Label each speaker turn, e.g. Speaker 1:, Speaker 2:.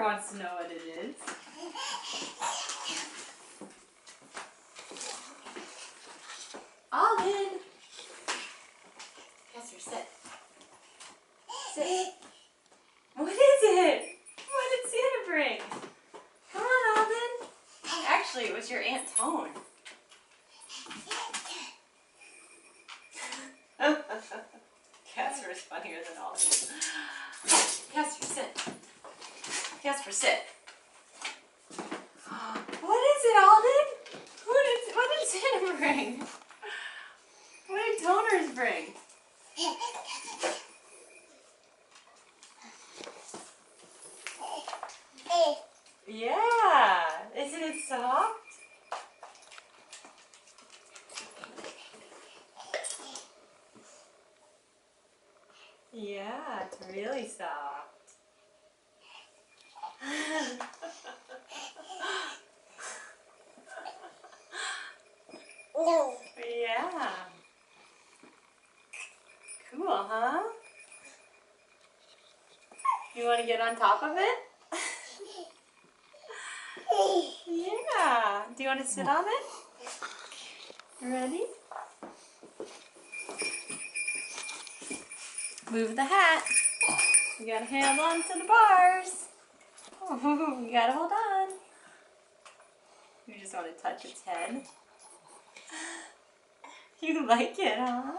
Speaker 1: wants to know what it is. Alden! Casper, sit. Sit. What is it? What did Santa bring? Come on, Alden. Actually, it was your Aunt Tone. Casper is funnier than Alden. Casper, sit. Casper, sit. What is it, Alden? What did Santa bring? What did toners bring? Yeah. Isn't it soft? Yeah, it's really soft. Yeah. Cool, huh? You want to get on top of it? Yeah. Do you want to sit on it? Ready? Move the hat. You gotta hang on to the bars. You gotta hold on. You just want to touch its head. You like it, huh?